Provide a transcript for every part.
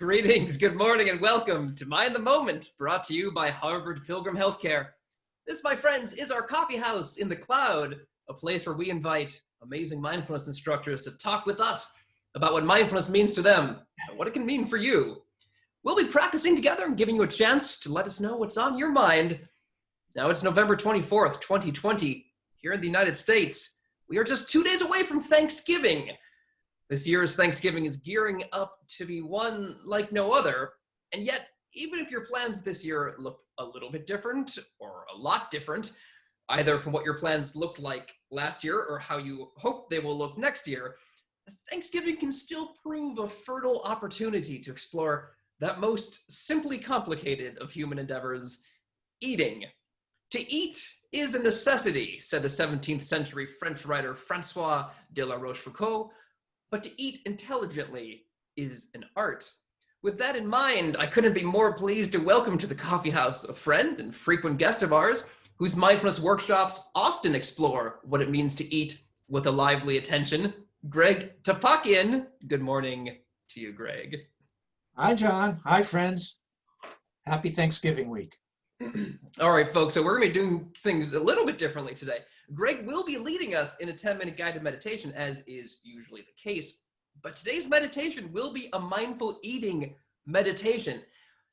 Greetings, good morning, and welcome to Mind the Moment, brought to you by Harvard Pilgrim Health Care. This, my friends, is our coffee house in the cloud, a place where we invite amazing mindfulness instructors to talk with us about what mindfulness means to them and what it can mean for you. We'll be practicing together and giving you a chance to let us know what's on your mind. Now it's November 24th, 2020, here in the United States. We are just 2 days away from Thanksgiving. This year's Thanksgiving is gearing up to be one like no other, and yet, even if your plans this year look a little bit different or a lot different, either from what your plans looked like last year or how you hope they will look next year, Thanksgiving can still prove a fertile opportunity to explore that most simply complicated of human endeavors, eating. To eat is a necessity, said the 17th century French writer François de la Rochefoucauld, but to eat intelligently is an art. With that in mind, I couldn't be more pleased to welcome to the coffee house a friend and frequent guest of ours whose mindfulness workshops often explore what it means to eat with a lively attention. Greg Topakian. Good morning to you, Greg. Hi, John. Hi, friends. Happy Thanksgiving week. All right, folks, so we're going to be doing things a little bit differently today. Greg will be leading us in a 10-minute guided meditation, as is usually the case. But today's meditation will be a mindful eating meditation.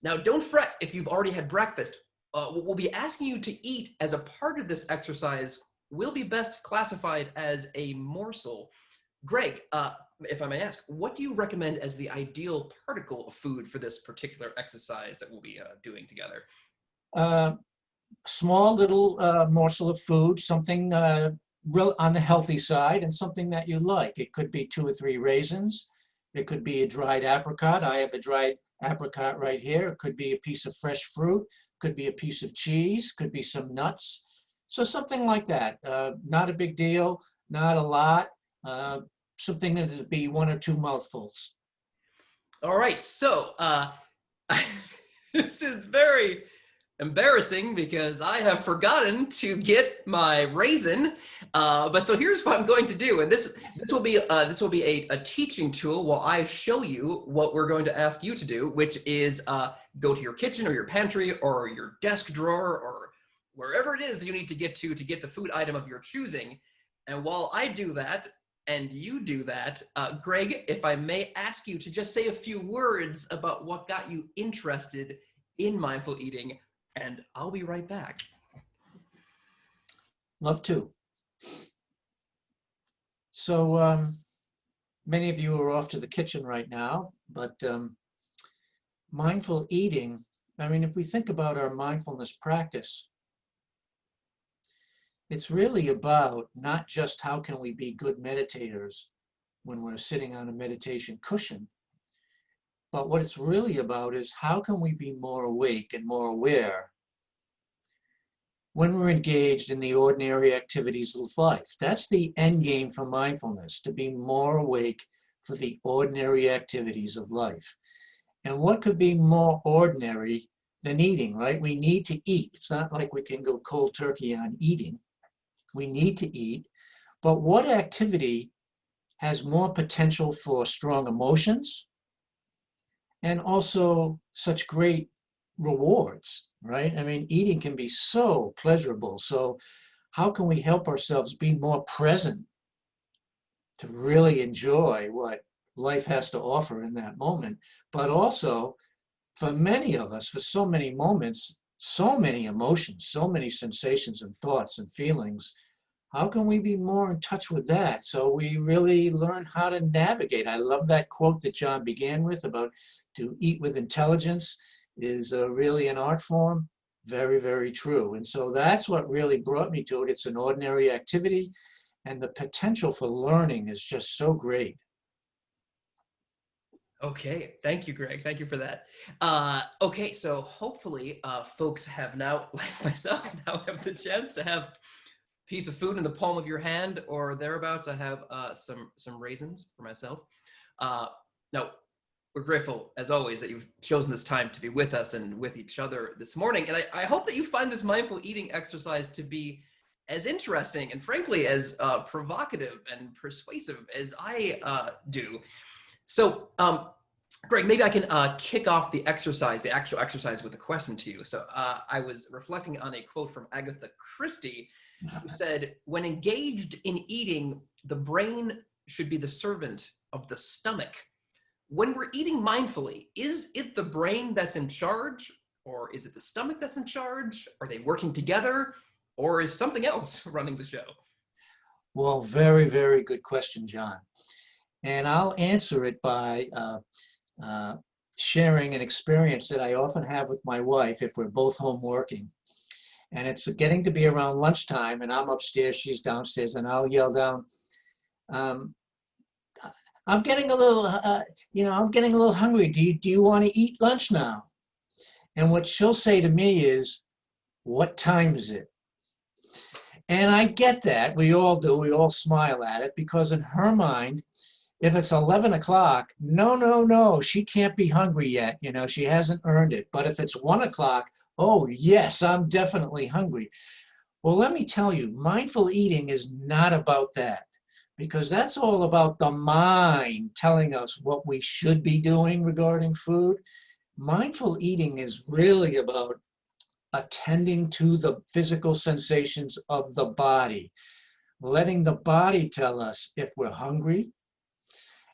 Now, don't fret if you've already had breakfast. What we'll be asking you to eat as a part of this exercise will be best classified as a morsel. Greg, if I may ask, what do you recommend as the ideal particle of food for this particular exercise that we'll be doing together? Small little morsel of food, something real on the healthy side and something that you like. It could be 2 or 3 raisins. It could be a dried apricot. I have a dried apricot right here. It could be a piece of fresh fruit. Could be a piece of cheese. Could be some nuts. So something like that. Not a big deal. Not a lot. Something that would be 1 or 2 mouthfuls. All right. So this is very embarrassing because I have forgotten to get my raisin. But so here's what I'm going to do, and this will be a teaching tool while I show you what we're going to ask you to do, which is go to your kitchen or your pantry or your desk drawer or wherever it is you need to get get the food item of your choosing. And while I do that and you do that, Greg, if I may ask you to just say a few words about what got you interested in mindful eating, and I'll be right back. Love to. So many of you are off to the kitchen right now, but mindful eating, I mean, if we think about our mindfulness practice, it's really about not just how can we be good meditators when we're sitting on a meditation cushion, but what it's really about is how can we be more awake and more aware when we're engaged in the ordinary activities of life. That's the end game for mindfulness, to be more awake for the ordinary activities of life. And what could be more ordinary than eating, right? We need to eat. It's not like we can go cold turkey on eating. We need to eat. But what activity has more potential for strong emotions and also such great rewards, right? I mean, eating can be so pleasurable. So how can we help ourselves be more present to really enjoy what life has to offer in that moment? But also, for many of us, for so many moments, so many emotions, so many sensations and thoughts and feelings, how can we be more in touch with that so we really learn how to navigate? I love that quote that John began with about to eat with intelligence is really an art form. Very, very true. And so that's what really brought me to it. It's an ordinary activity, and the potential for learning is just so great. Okay, thank you, Greg. Thank you for that. Okay, so hopefully folks have now, like myself, now have the chance to have a piece of food in the palm of your hand or thereabouts. I have some raisins for myself. Now, we're grateful, as always, that you've chosen this time to be with us and with each other this morning. And I hope that you find this mindful eating exercise to be as interesting and frankly as provocative and persuasive as I do. So Greg, maybe I can kick off the exercise, the actual exercise, with a question to you. So I was reflecting on a quote from Agatha Christie, who said, when engaged in eating, the brain should be the servant of the stomach. When we're eating mindfully, is it the brain that's in charge, or is it the stomach that's in charge? Are they working together, or is something else running the show? Well, very, very good question, John. And I'll answer it by sharing an experience that I often have with my wife if we're both home working. And it's getting to be around lunchtime, and I'm upstairs, she's downstairs, and I'll yell down, I'm getting a little, I'm getting a little hungry. Do you want to eat lunch now? And what she'll say to me is, what time is it? And I get that. We all do. We all smile at it, because in her mind, if it's 11 o'clock, no, she can't be hungry yet. She hasn't earned it. But if it's 1 o'clock, oh, yes, I'm definitely hungry. Well, let me tell you, mindful eating is not about that, because that's all about the mind telling us what we should be doing regarding food. Mindful eating is really about attending to the physical sensations of the body, letting the body tell us if we're hungry,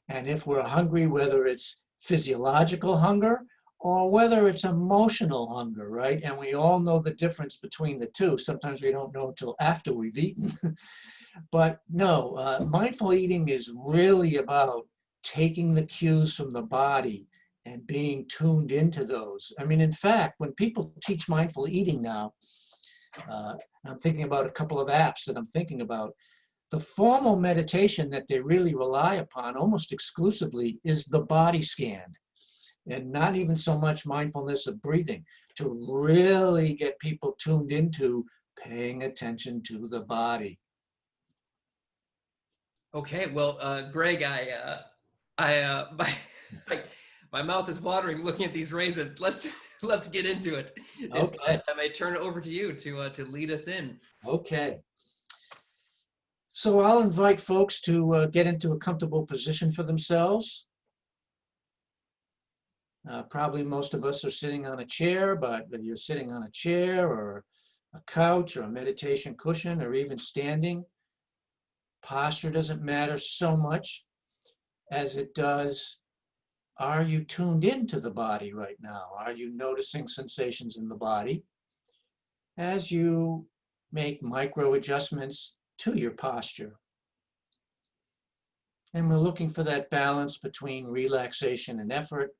and if we're hungry, whether it's physiological hunger or whether it's emotional hunger, right? And we all know the difference between the two. Sometimes we don't know until after we've eaten. But no, mindful eating is really about taking the cues from the body and being tuned into those. I mean, in fact, when people teach mindful eating now, I'm thinking about a couple of apps that I'm thinking about. The formal meditation that they really rely upon almost exclusively is the body scan, and not even so much mindfulness of breathing, to really get people tuned into paying attention to the body. Okay, well, Greg, my mouth is watering looking at these raisins. Let's get into it. Okay. If I may turn it over to you to lead us in. Okay. So I'll invite folks to get into a comfortable position for themselves. Probably most of us are sitting on a chair, but whether you're sitting on a chair or a couch or a meditation cushion or even standing, posture doesn't matter so much as it does, are you tuned into the body right now? Are you noticing sensations in the body as you make micro adjustments to your posture? And we're looking for that balance between relaxation and effort,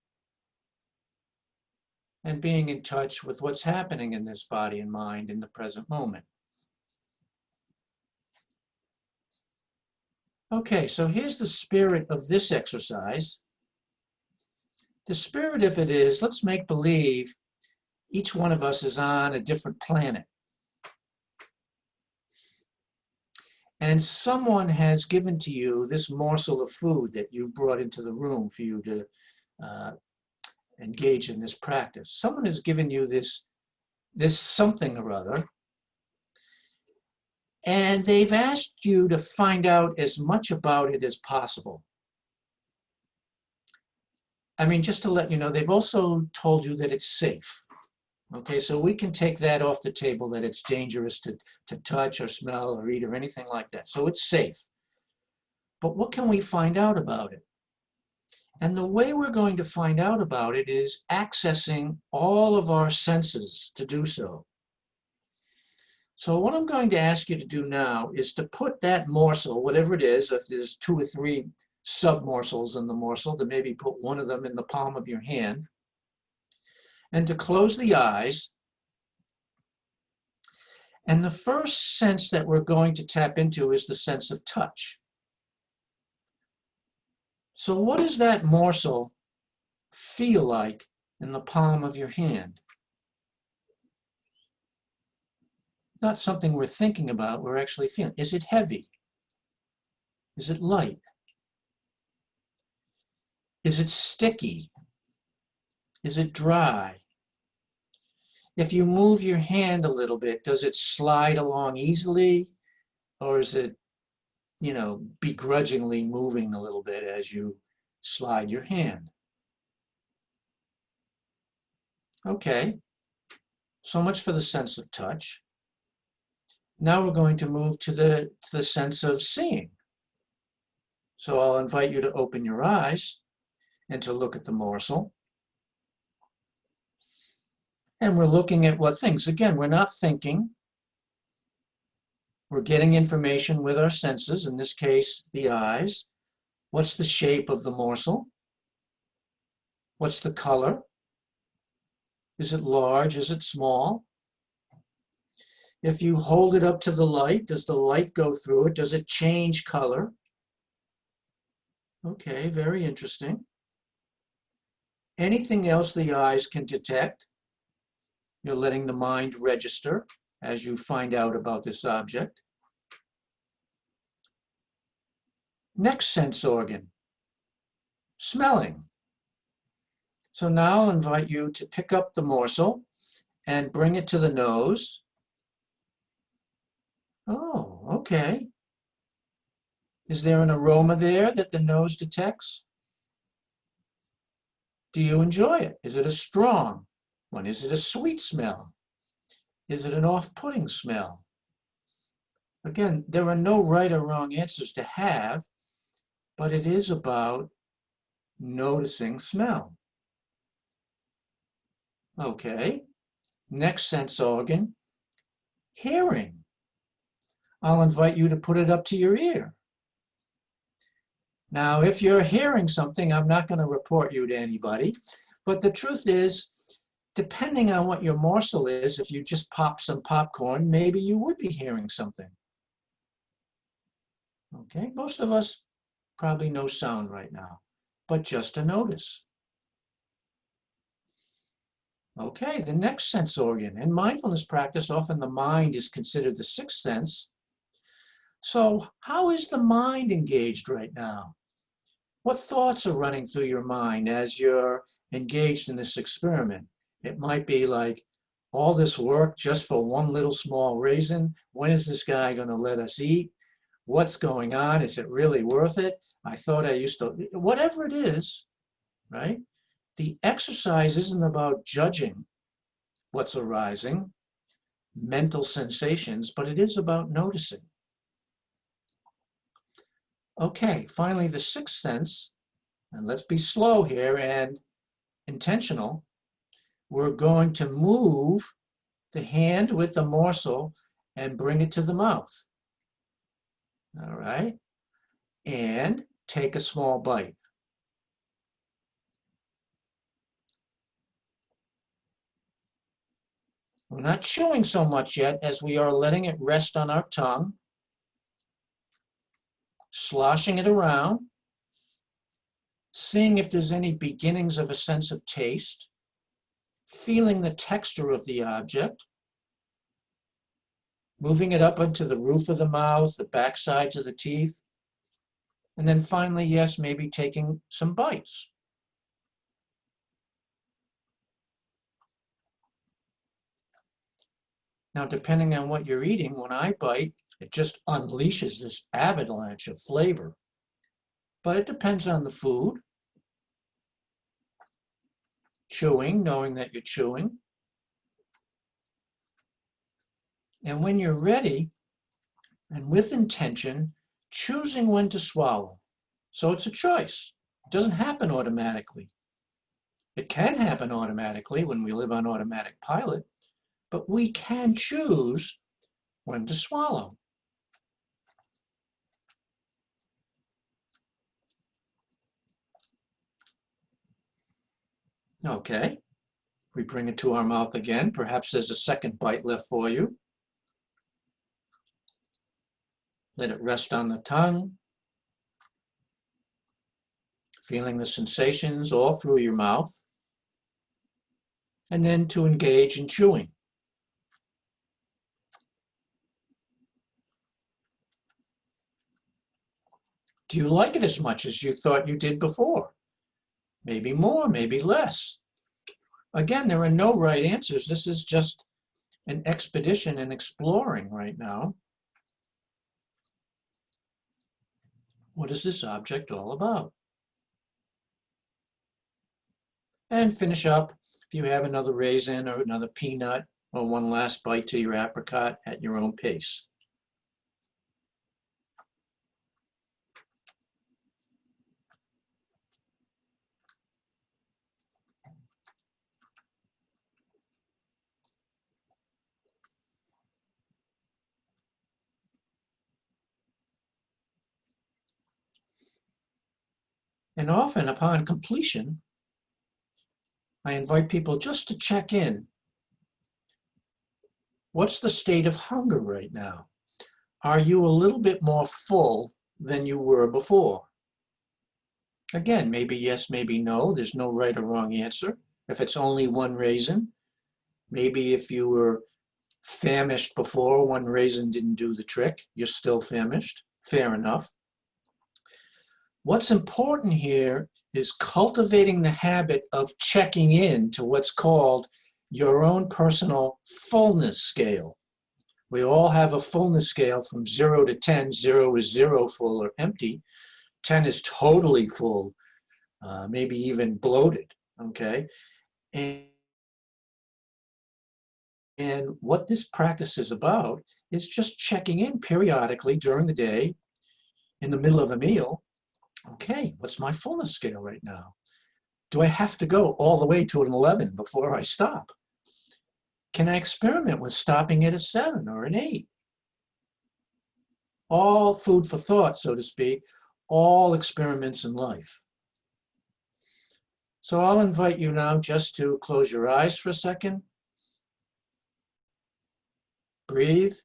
and being in touch with what's happening in this body and mind in the present moment. Okay, so here's the spirit of this exercise. The spirit of it is, let's make believe each one of us is on a different planet. And someone has given to you this morsel of food that you've brought into the room for you to engage in this practice. Someone has given you this something or other, and they've asked you to find out as much about it as possible. I mean, just to let you know, they've also told you that it's safe. Okay, so we can take that off the table, that it's dangerous to touch or smell or eat or anything like that. So it's safe. But what can we find out about it? And the way we're going to find out about it is accessing all of our senses to do so. So what I'm going to ask you to do now is to put that morsel, whatever it is, if there's 2 or 3 sub-morsels in the morsel, to maybe put one of them in the palm of your hand, and to close the eyes. And the first sense that we're going to tap into is the sense of touch. So what does that morsel feel like in the palm of your hand? Not something we're thinking about, we're actually feeling. Is it heavy? Is it light? Is it sticky? Is it dry? If you move your hand a little bit, does it slide along easily? Or is it, begrudgingly moving a little bit as you slide your hand? Okay, so much for the sense of touch. Now we're going to move to the sense of seeing. So I'll invite you to open your eyes and to look at the morsel. And we're looking at what things. Again, we're not thinking. We're getting information with our senses, in this case, the eyes. What's the shape of the morsel? What's the color? Is it large? Is it small? If you hold it up to the light, does the light go through it? Does it change color? Okay, very interesting. Anything else the eyes can detect? You're letting the mind register as you find out about this object. Next sense organ, smelling. So now I'll invite you to pick up the morsel and bring it to the nose. Oh, okay. Is there an aroma there that the nose detects? Do you enjoy it? Is it a strong one? Is it a sweet smell? Is it an off-putting smell? Again, there are no right or wrong answers to have, but it is about noticing smell. Okay, next sense organ, hearing. I'll invite you to put it up to your ear. Now, if you're hearing something, I'm not going to report you to anybody, but the truth is, depending on what your morsel is, if you just pop some popcorn, maybe you would be hearing something. Okay, most of us probably no sound right now, but just a notice. Okay, the next sense organ. In mindfulness practice, often the mind is considered the sixth sense. So how is the mind engaged right now? What thoughts are running through your mind as you're engaged in this experiment? It might be like, all this work just for one little small raisin? When is this guy going to let us eat? What's going on? Is it really worth it? I thought I used to, whatever it is, right? The exercise isn't about judging what's arising, mental sensations, but it is about noticing. Okay, finally, the sixth sense, and let's be slow here and intentional. We're going to move the hand with the morsel and bring it to the mouth. All right, and take a small bite. We're not chewing so much yet as we are letting it rest on our tongue, sloshing it around, seeing if there's any beginnings of a sense of taste, feeling the texture of the object, moving it up into the roof of the mouth, the back sides of the teeth, and then finally, yes, maybe taking some bites. Now, depending on what you're eating, when I bite, it just unleashes this avalanche of flavor. But it depends on the food. Chewing, knowing that you're chewing. And when you're ready, and with intention, choosing when to swallow. So it's a choice. It doesn't happen automatically. It can happen automatically when we live on automatic pilot, but we can choose when to swallow. Okay, we bring it to our mouth again. Perhaps there's a second bite left for you. Let it rest on the tongue, feeling the sensations all through your mouth, and then to engage in chewing. Do you like it as much as you thought you did before? Maybe more, maybe less. Again, there are no right answers. This is just an expedition in exploring right now. What is this object all about? And finish up If you have another raisin or another peanut or one last bite to your apricot at your own pace. And often upon completion, I invite people just to check in. What's the state of hunger right now? Are you a little bit more full than you were before? Again, maybe yes, maybe no. There's no right or wrong answer. If it's only one raisin, maybe if you were famished before, one raisin didn't do the trick, you're still famished. Fair enough. What's important here is cultivating the habit of checking in to what's called your own personal fullness scale. We all have a fullness scale from 0 to 10. 0 is zero, full or empty. 10 is totally full, maybe even bloated, okay? And what this practice is about is just checking in periodically during the day, in the middle of a meal. Okay, what's my fullness scale right now? Do I have to go all the way to an 11 before I stop? Can I experiment with stopping at a 7 or an 8? All food for thought, so to speak, all experiments in life. So I'll invite you now just to close your eyes for a second. Breathe.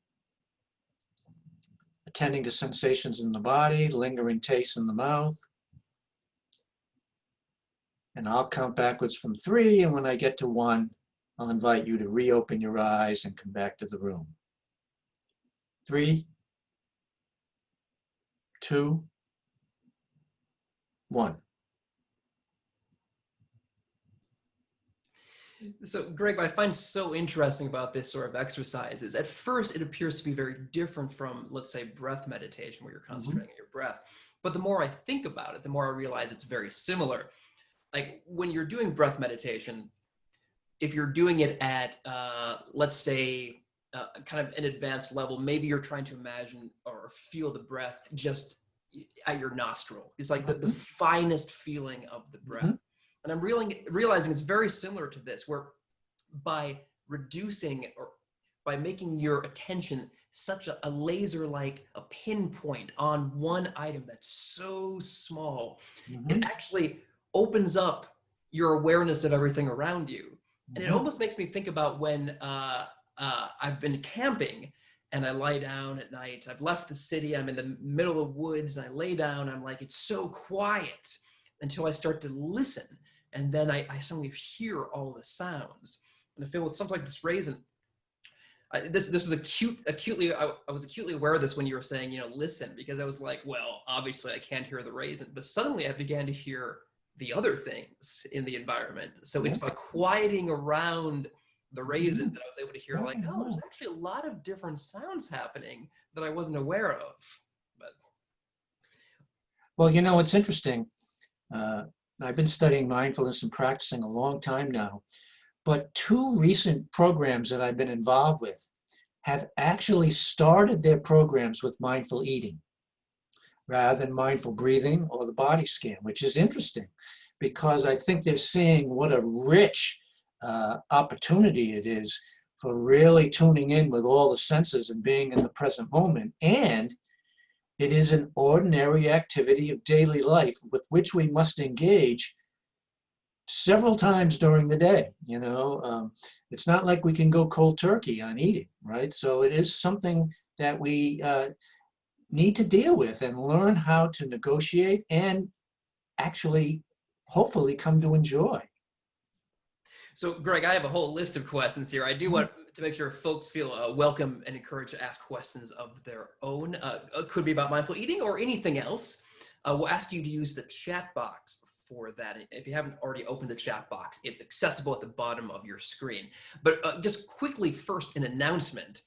Attending to sensations in the body, lingering tastes in the mouth. And I'll count backwards from 3, and when I get to 1, I'll invite you to reopen your eyes and come back to the room. 3, 2, 1. So, Greg, what I find so interesting about this sort of exercise is at first it appears to be very different from, let's say, breath meditation, where you're concentrating on your breath. But the more I think about it, the more I realize it's very similar. Like when you're doing breath meditation, if you're doing it at, let's say, kind of an advanced level, maybe you're trying to imagine or feel the breath just at your nostril. It's like the finest feeling of the breath. And I'm realizing it's very similar to this, where by reducing or by making your attention such a laser-like, a pinpoint on one item that's so small, it actually opens up your awareness of everything around you. And it almost makes me think about when I've been camping and I lie down at night. I've left the city, I'm in the middle of the woods, and I lay down, I'm like, it's so quiet until I start to listen. And then I suddenly hear all the sounds. And I feel with something like this raisin, this was acutely, I was acutely aware of this when you were saying, listen, because I was like, well, obviously I can't hear the raisin, but suddenly I began to hear the other things in the environment. So it's by quieting around the raisin that I was able to hear, like, oh, there's actually a lot of different sounds happening that I wasn't aware of. But well, it's interesting. I've been studying mindfulness and practicing a long time now, but 2 recent programs that I've been involved with have actually started their programs with mindful eating rather than mindful breathing or the body scan, which is interesting because I think they're seeing what a rich opportunity it is for really tuning in with all the senses and being in the present moment. And it is an ordinary activity of daily life with which we must engage several times during the day. It's not like we can go cold turkey on eating, right? So it is something that we need to deal with and learn how to negotiate and actually, hopefully, come to enjoy. So, Greg, I have a whole list of questions here. I do want to make sure folks feel welcome and encouraged to ask questions of their own. It could be about mindful eating or anything else. We'll ask you to use the chat box for that. If you haven't already opened the chat box, it's accessible at the bottom of your screen. But just quickly, first, an announcement.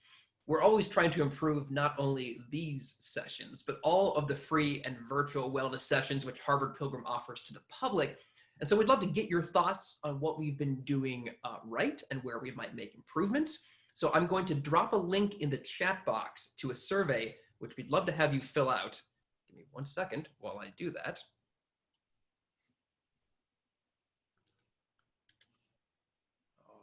We're always trying to improve not only these sessions, but all of the free and virtual wellness sessions which Harvard Pilgrim offers to the public. And so we'd love to get your thoughts on what we've been doing right and where we might make improvements. So I'm going to drop a link in the chat box to a survey, which we'd love to have you fill out. Give me 1 second while I do that.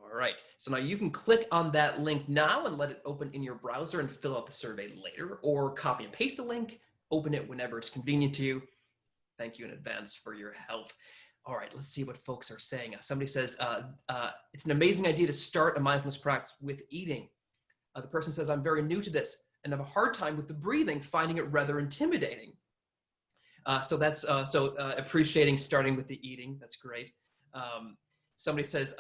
All right, so now you can click on that link now and let it open in your browser and fill out the survey later, or copy and paste the link, open it whenever it's convenient to you. Thank you in advance for your help. All right, let's see what folks are saying. Somebody says, it's an amazing idea to start a mindfulness practice with eating. The person says, I'm very new to this and have a hard time with the breathing, finding it rather intimidating. So that's appreciating starting with the eating. That's great. Somebody says,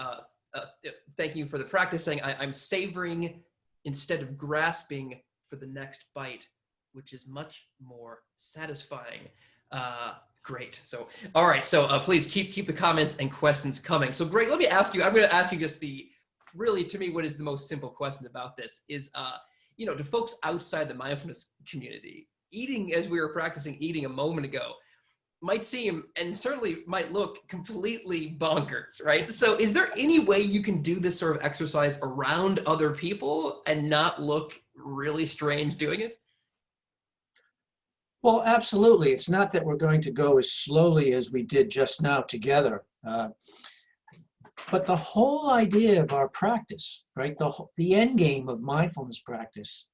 thank you for the practice, saying I'm savoring instead of grasping for the next bite, which is much more satisfying. Great. So, all right. So please keep the comments and questions coming. So Greg, let me ask you, I'm going to ask you just really, to me, what is the most simple question about this is, to folks outside the mindfulness community, eating, as we were practicing eating a moment ago, might seem, and certainly might look, completely bonkers, right? So is there any way you can do this sort of exercise around other people and not look really strange doing it? Well, absolutely. It's not that we're going to go as slowly as we did just now together. But the whole idea of our practice, right, the end game of mindfulness practice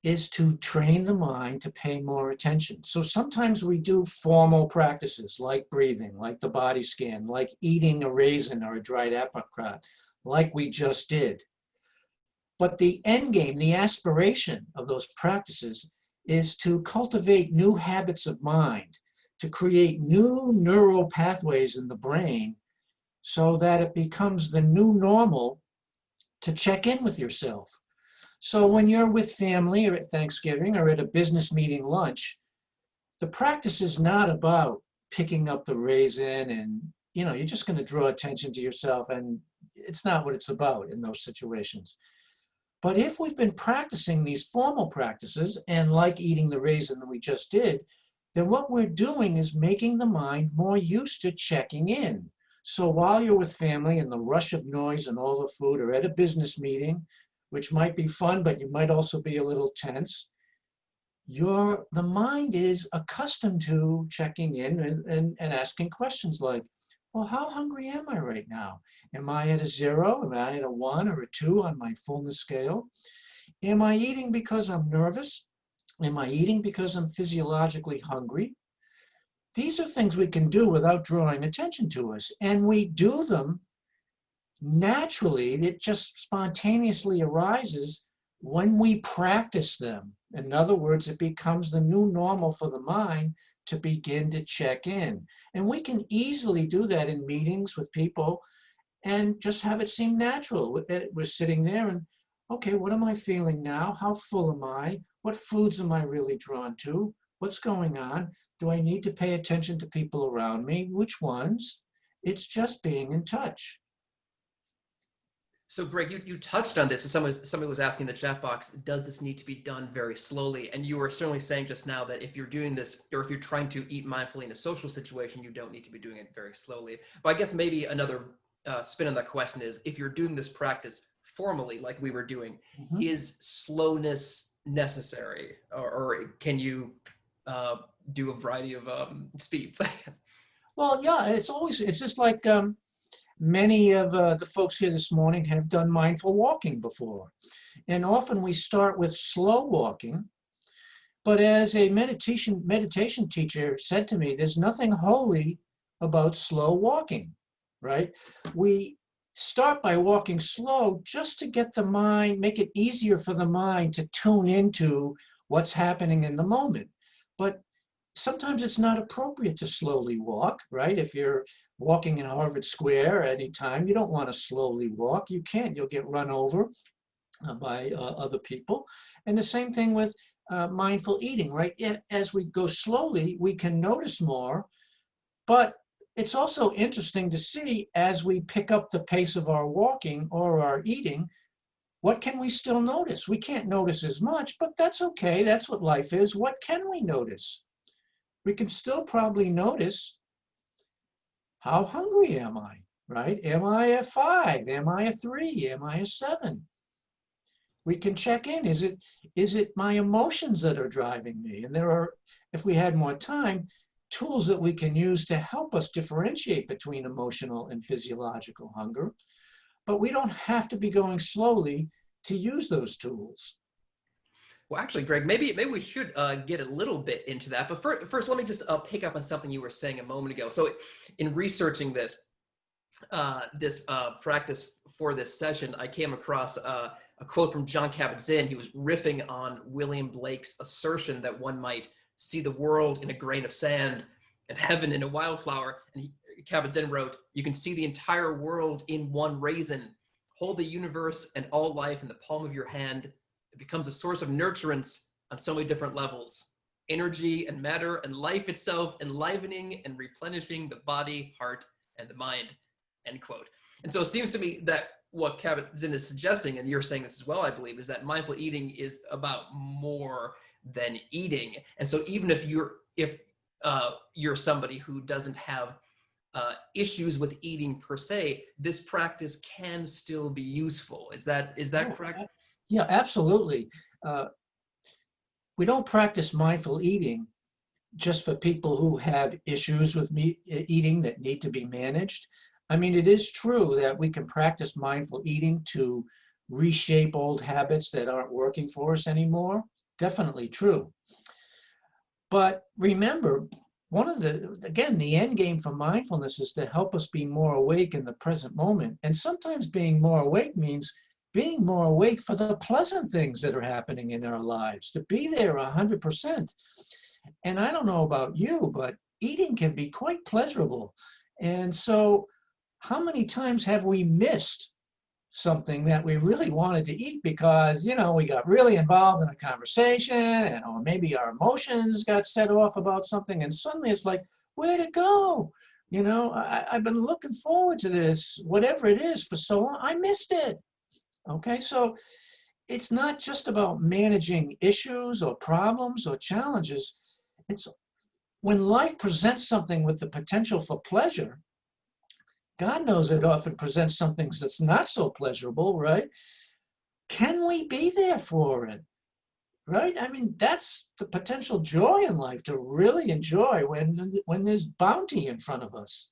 is to train the mind to pay more attention. So sometimes we do formal practices like breathing, like the body scan, like eating a raisin or a dried apricot, like we just did. But the end game, the aspiration of those practices is to cultivate new habits of mind, to create new neural pathways in the brain so that it becomes the new normal to check in with yourself. So when you're with family or at Thanksgiving or at a business meeting lunch, the practice is not about picking up the raisin and, you're just going to draw attention to yourself, and it's not what it's about in those situations. But if we've been practicing these formal practices, and like eating the raisin that we just did, then what we're doing is making the mind more used to checking in. So while you're with family and the rush of noise and all the food, or at a business meeting, which might be fun, but you might also be a little tense, the mind is accustomed to checking in and asking questions like, well, how hungry am I right now? Am I at a 0? Am I at a 1 or a 2 on my fullness scale? Am I eating because I'm nervous? Am I eating because I'm physiologically hungry? These are things we can do without drawing attention to us. And we do them naturally. It just spontaneously arises when we practice them. In other words, it becomes the new normal for the mind to begin to check in. And we can easily do that in meetings with people and just have it seem natural. We're sitting there and, okay, what am I feeling now? How full am I? What foods am I really drawn to? What's going on? Do I need to pay attention to people around me? Which ones? It's just being in touch. So Greg, you touched on this, and somebody was asking in the chat box, does this need to be done very slowly? And you were certainly saying just now that if you're doing this, or if you're trying to eat mindfully in a social situation, you don't need to be doing it very slowly. But I guess maybe another spin on that question is, if you're doing this practice formally, like we were doing, is slowness necessary? Or can you do a variety of speeds, I guess? Well, yeah, it's just like, many of the folks here this morning have done mindful walking before. And often we start with slow walking, but as a meditation teacher said to me, there's nothing holy about slow walking, right? We start by walking slow just to get the mind, make it easier for the mind to tune into what's happening in the moment. But sometimes it's not appropriate to slowly walk, right? If you're walking in Harvard Square at any time, you don't want to slowly walk. You can't, you'll get run over by other people. And the same thing with mindful eating, right? As we go slowly, we can notice more, but it's also interesting to see as we pick up the pace of our walking or our eating, what can we still notice? We can't notice as much, but that's okay. That's what life is. What can we notice? We can still probably notice how hungry am I, right? Am I at 5? Am I at 3? Am I at 7? We can check in. Is it my emotions that are driving me? And there are, if we had more time, tools that we can use to help us differentiate between emotional and physiological hunger. But we don't have to be going slowly to use those tools. Well, actually, Greg, maybe we should get a little bit into that. But first let me just pick up on something you were saying a moment ago. So in researching this practice for this session, I came across a quote from Jon Kabat-Zinn. He was riffing on William Blake's assertion that one might see the world in a grain of sand and heaven in a wildflower. And Kabat-Zinn wrote, "You can see the entire world in one raisin. Hold the universe and all life in the palm of your hand. It becomes a source of nurturance on so many different levels. Energy and matter and life itself, enlivening and replenishing the body, heart, and the mind." End quote. And so it seems to me that what Kabat-Zinn is suggesting, and you're saying this as well, I believe, is that mindful eating is about more than eating. And so even if you're somebody who doesn't have issues with eating per se, this practice can still be useful. Is that correct? Yeah, absolutely. We don't practice mindful eating just for people who have issues with eating that need to be managed. I mean, it is true that we can practice mindful eating to reshape old habits that aren't working for us anymore. Definitely true. But remember, the end game for mindfulness is to help us be more awake in the present moment. And sometimes being more awake means being more awake for the pleasant things that are happening in our lives, to be there 100%. And I don't know about you, but eating can be quite pleasurable. And so how many times have we missed something that we really wanted to eat because, we got really involved in a conversation, or maybe our emotions got set off about something, and suddenly it's like, where'd it go? I've been looking forward to this, whatever it is, for so long, I missed it. Okay, so it's not just about managing issues or problems or challenges. It's when life presents something with the potential for pleasure. God knows it often presents something that's not so pleasurable, right? Can we be there for it, right? I mean, that's the potential joy in life, to really enjoy when there's bounty in front of us.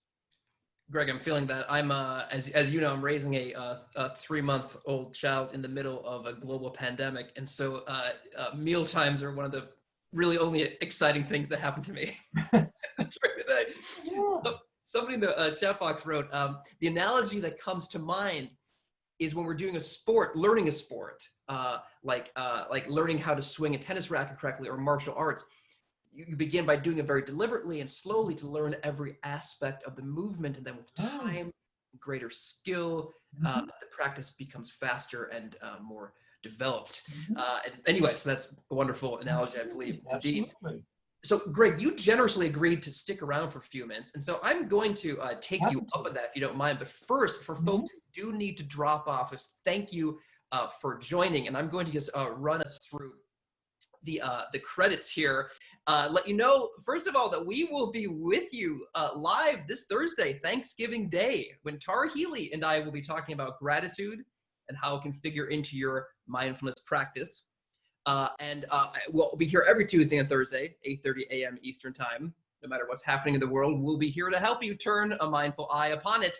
Greg, I'm feeling that. I'm, as you know, I'm raising a 3-month-old child in the middle of a global pandemic. And so meal times are one of the really only exciting things that happen to me during the day. Yeah. So, somebody in the chat box wrote, the analogy that comes to mind is when we're doing a sport, learning a sport, like learning how to swing a tennis racket correctly or martial arts. You begin by doing it very deliberately and slowly to learn every aspect of the movement. And then with time, greater skill, the practice becomes faster and more developed. And anyway, so that's a wonderful analogy, I believe. Absolutely. Indeed. So Greg, you generously agreed to stick around for a few minutes. And so I'm going to take you up on that if you don't mind. But first, for folks who do need to drop off, thank you for joining. And I'm going to just run us through the credits here. Let you know, first of all, that we will be with you live this Thursday, Thanksgiving Day, when Tara Healy and I will be talking about gratitude and how it can figure into your mindfulness practice. We'll be here every Tuesday and Thursday, 8:30 a.m. Eastern Time. No matter what's happening in the world, we'll be here to help you turn a mindful eye upon it.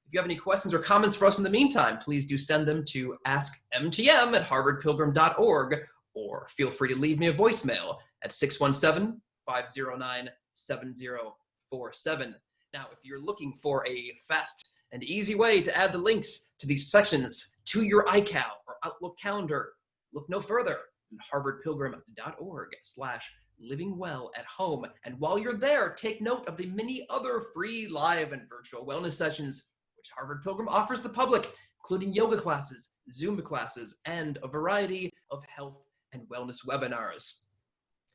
If you have any questions or comments for us in the meantime, please do send them to askmtm@harvardpilgrim.org, or feel free to leave me a voicemail at 617-509-7047. Now, if you're looking for a fast and easy way to add the links to these sections to your iCal or Outlook calendar, look no further than harvardpilgrim.org/livingwellatHome. And while you're there, take note of the many other free live and virtual wellness sessions which Harvard Pilgrim offers the public, including yoga classes, Zumba classes, and a variety of health and wellness webinars.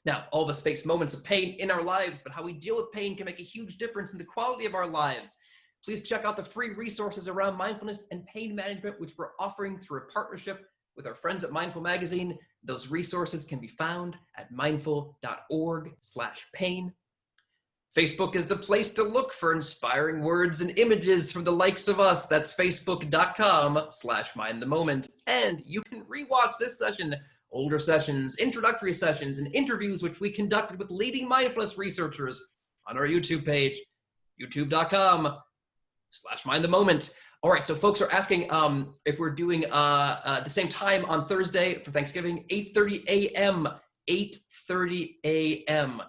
Now, all of us face moments of pain in our lives, but how we deal with pain can make a huge difference in the quality of our lives. Please check out the free resources around mindfulness and pain management, which we're offering through a partnership with our friends at Mindful Magazine. Those resources can be found at mindful.org/pain. Facebook is the place to look for inspiring words and images from the likes of us. That's facebook.com/mindthemoment. And you can rewatch this session, older sessions, introductory sessions, and interviews which we conducted with leading mindfulness researchers on our YouTube page, youtube.com/mindthemoment. All right, so folks are asking if we're doing the same time on Thursday for Thanksgiving, 8:30 a.m., 8:30 a.m.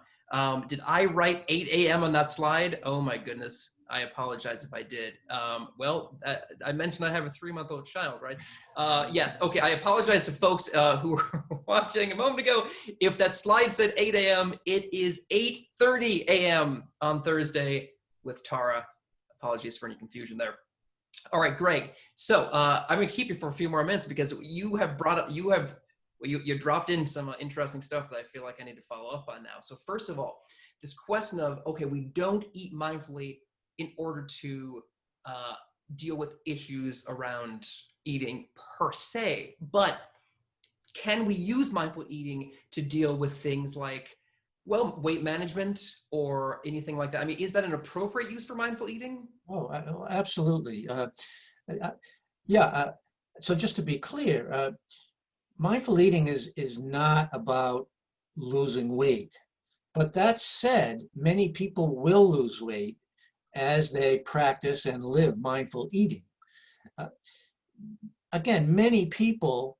Did I write 8 a.m. on that slide? Oh my goodness. I apologize if I did. I mentioned I have a 3-month-old child, right? Yes, okay, I apologize to folks who were watching a moment ago. If that slide said 8 a.m., it is 8:30 a.m. on Thursday with Tara. Apologies for any confusion there. All right, Greg. So I'm gonna keep you for a few more minutes because you have brought up, you dropped in some interesting stuff that I feel like I need to follow up on now. So first of all, this question of, okay, we don't eat mindfully in order to deal with issues around eating per se, but can we use mindful eating to deal with things like, well, weight management or anything like that? I mean, is that an appropriate use for mindful eating? Oh, absolutely. So just to be clear, mindful eating is not about losing weight. But that said, many people will lose weight as they practice and live mindful eating. Again, many people,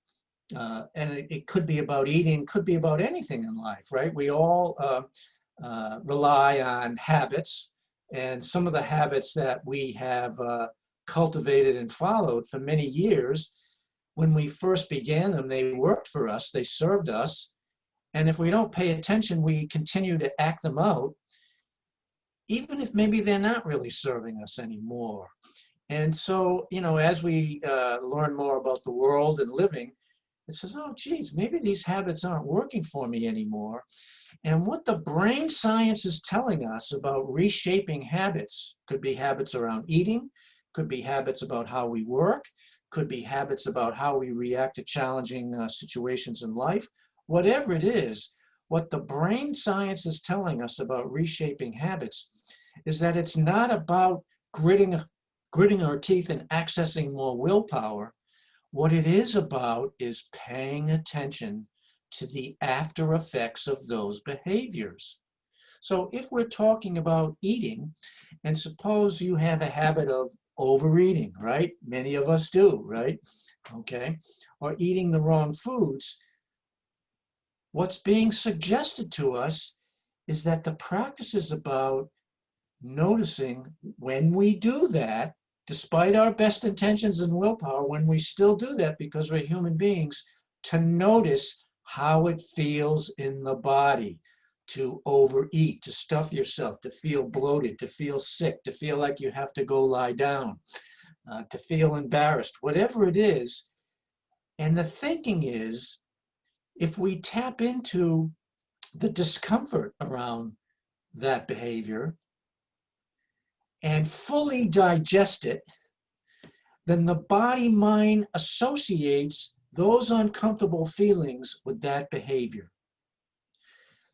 and it could be about eating, could be about anything in life, right? We all rely on habits, and some of the habits that we have cultivated and followed for many years, when we first began them, they worked for us, they served us, and if we don't pay attention, we continue to act them out, even if maybe they're not really serving us anymore. And so, as we learn more about the world and living, it says, oh, geez, maybe these habits aren't working for me anymore. And what the brain science is telling us about reshaping habits, could be habits around eating, could be habits about how we work, could be habits about how we react to challenging situations in life. Whatever it is, what the brain science is telling us about reshaping habits is that it's not about gritting our teeth and accessing more willpower. What it is about is paying attention to the after effects of those behaviors. So if we're talking about eating, and suppose you have a habit of overeating, right? Many of us do, right? Okay. Or eating the wrong foods. What's being suggested to us is that the practice is about noticing when we do that, despite our best intentions and willpower, when we still do that because we're human beings, to notice how it feels in the body to overeat, to stuff yourself, to feel bloated, to feel sick, to feel like you have to go lie down, to feel embarrassed, whatever it is. And the thinking is, if we tap into the discomfort around that behavior and fully digest it, then the body-mind associates those uncomfortable feelings with that behavior.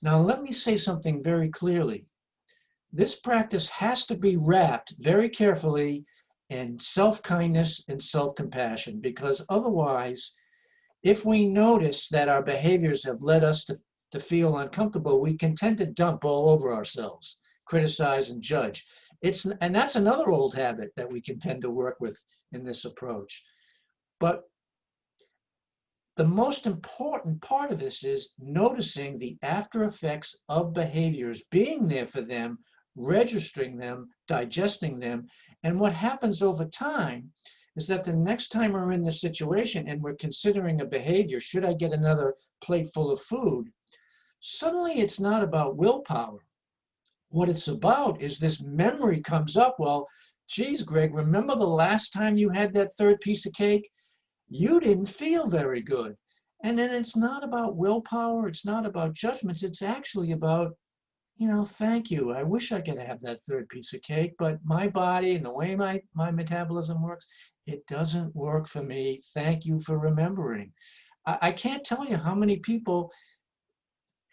Now, let me say something very clearly. This practice has to be wrapped very carefully in self-kindness and self-compassion, because otherwise, if we notice that our behaviors have led us to feel uncomfortable, we can tend to dump all over ourselves, criticize and judge. And that's another old habit that we can tend to work with in this approach. But the most important part of this is noticing the after effects of behaviors, being there for them, registering them, digesting them. And what happens over time is that the next time we're in this situation and we're considering a behavior, should I get another plate full of food? Suddenly it's not about willpower. What it's about is this memory comes up. Well, geez, Greg, remember the last time you had that third piece of cake? You didn't feel very good. And then it's not about willpower. It's not about judgments. It's actually about, thank you. I wish I could have that third piece of cake, but my body and the way my metabolism works, it doesn't work for me. Thank you for remembering. I can't tell you how many people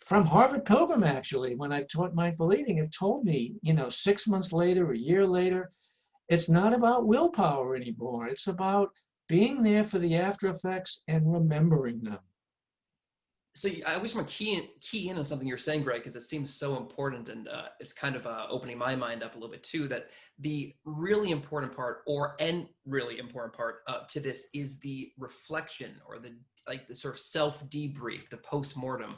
from Harvard Pilgrim, actually, when I've taught mindful eating, have told me, 6 months later, a year later, it's not about willpower anymore. It's about being there for the after effects and remembering them. So I wish I key in on something you're saying, Greg, because it seems so important, and it's kind of opening my mind up a little bit too. That the really important part, really important part to this is the reflection, or the sort of self debrief, the post-mortem,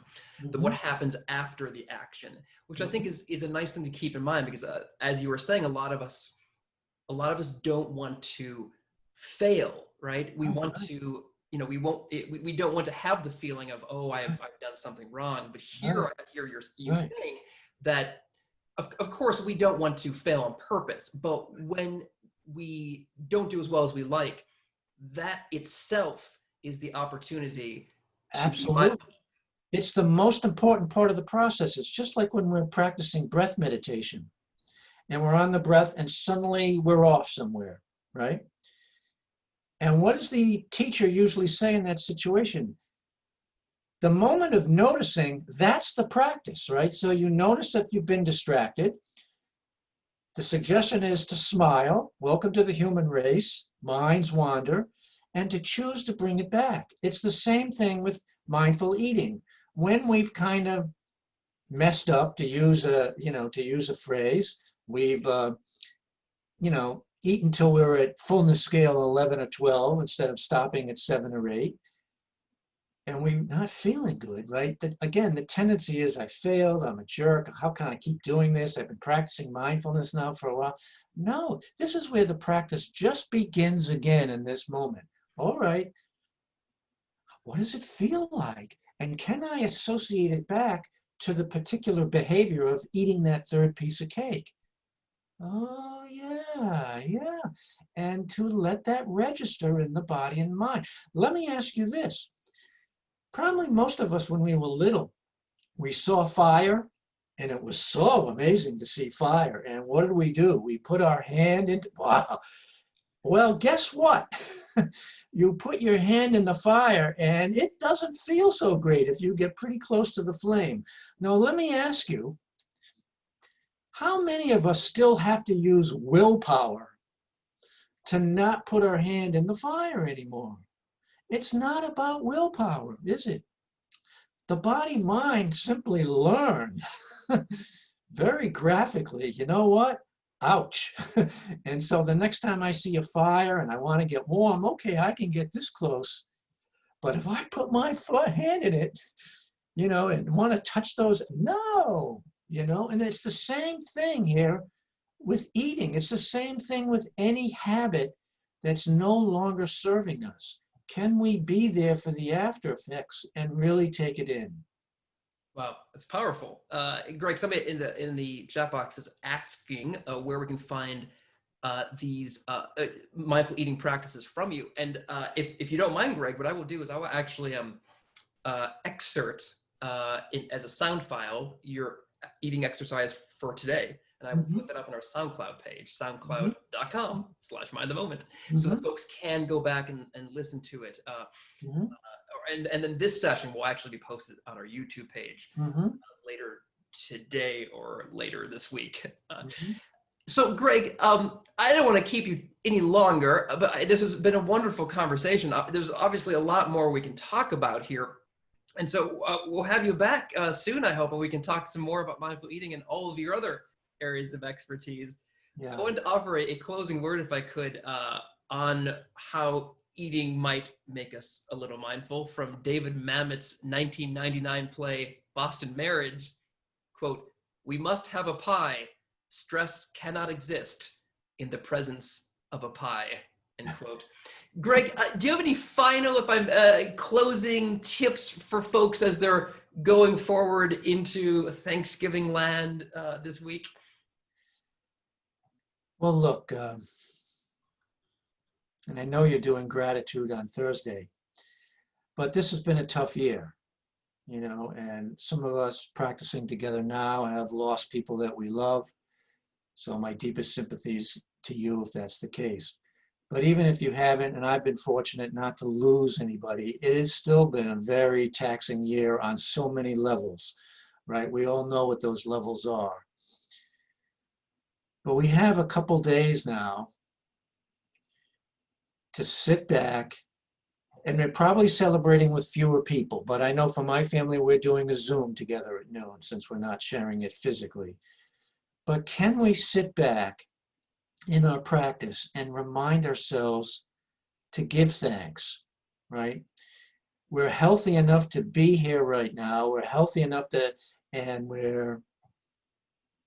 what happens after the action, which I think is a nice thing to keep in mind, because as you were saying, a lot of us don't want to fail, right? We want to. We don't want to have the feeling of, oh, I've done something wrong. But here I hear you saying that, of course, we don't want to fail on purpose. But when we don't do as well as we like, that itself is the opportunity to Absolutely. It's the most important part of the process. It's just like when we're practicing breath meditation and we're on the breath and suddenly we're off somewhere, right? And what does the teacher usually say in that situation? The moment of noticing, that's the practice, right? So you notice that you've been distracted. The suggestion is to smile, welcome to the human race, minds wander, and to choose to bring it back. It's the same thing with mindful eating. When we've kind of messed up, to use a phrase, we've, eat until we're at fullness scale 11 or 12 instead of stopping at 7 or 8. And we're not feeling good, right? Again, the tendency is I failed, I'm a jerk, how can I keep doing this? I've been practicing mindfulness now for a while. No, this is where the practice just begins again in this moment. All right, what does it feel like? And can I associate it back to the particular behavior of eating that third piece of cake? Oh, yeah. And to let that register in the body and mind. Let me ask you this. Probably most of us, when we were little, we saw fire, and it was so amazing to see fire. And what did we do? We put our hand into, wow. Well, guess what? You put your hand in the fire, and it doesn't feel so great if you get pretty close to the flame. Now, let me ask you, how many of us still have to use willpower to not put our hand in the fire anymore? It's not about willpower, is it? The body-mind simply learn very graphically, you know what? Ouch. And so the next time I see a fire and I want to get warm, okay, I can get this close. But if I put my hand in it, and want to touch those, no. And it's the same thing here with eating. It's the same thing with any habit that's no longer serving us. Can we be there for the after effects and really take it in? Wow, that's powerful. Greg, somebody in the chat box is asking where we can find these mindful eating practices from you. And if you don't mind, Greg, what I will do is I will actually excerpt as a sound file your eating exercise for today. And I will put that up on our SoundCloud page, soundcloud.com/mindthemoment, so that folks can go back and listen to it. And then this session will actually be posted on our YouTube page later today or later this week. So, Greg, I don't want to keep you any longer, but this has been a wonderful conversation. There's obviously a lot more we can talk about here. And so we'll have you back soon, I hope, and we can talk some more about mindful eating and all of your other areas of expertise. Yeah. I wanted to offer a closing word, if I could, on how eating might make us a little mindful, from David Mamet's 1999 play, Boston Marriage. Quote, "We must have a pie. Stress cannot exist in the presence of a pie." End quote. Greg, do you have any final, closing tips for folks as they're going forward into Thanksgiving land this week? Well, look, and I know you're doing gratitude on Thursday, but this has been a tough year, and some of us practicing together now have lost people that we love. So my deepest sympathies to you if that's the case. But even if you haven't, and I've been fortunate not to lose anybody, it has still been a very taxing year on so many levels. right? We all know what those levels are. But we have a couple days now to sit back, and we're probably celebrating with fewer people, but I know for my family, we're doing a Zoom together at noon since we're not sharing it physically. But can we sit back in our practice and remind ourselves to give thanks, right? We're healthy enough to be here right now. We're healthy enough and we're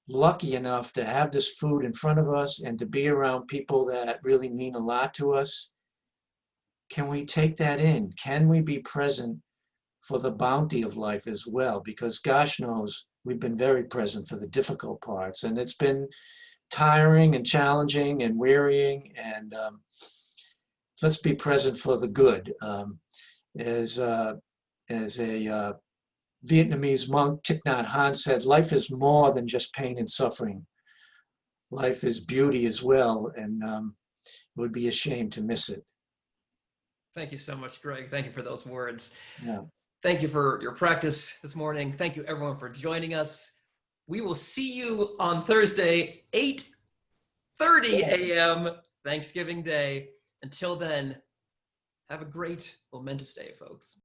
lucky enough to have this food in front of us and to be around people that really mean a lot to us. Can we take that in? Can we be present for the bounty of life as well? Because gosh knows, we've been very present for the difficult parts, and it's been tiring and challenging and wearying, and let's be present for the good. As a Vietnamese monk, Thich Nhat Hanh said, life is more than just pain and suffering. Life is beauty as well, and it would be a shame to miss it. Thank you so much, Greg. Thank you for those words. Yeah. Thank you for your practice this morning. Thank you, everyone, for joining us. We will see you on Thursday, 8:30 a.m., Thanksgiving Day. Until then, have a great, momentous day, folks.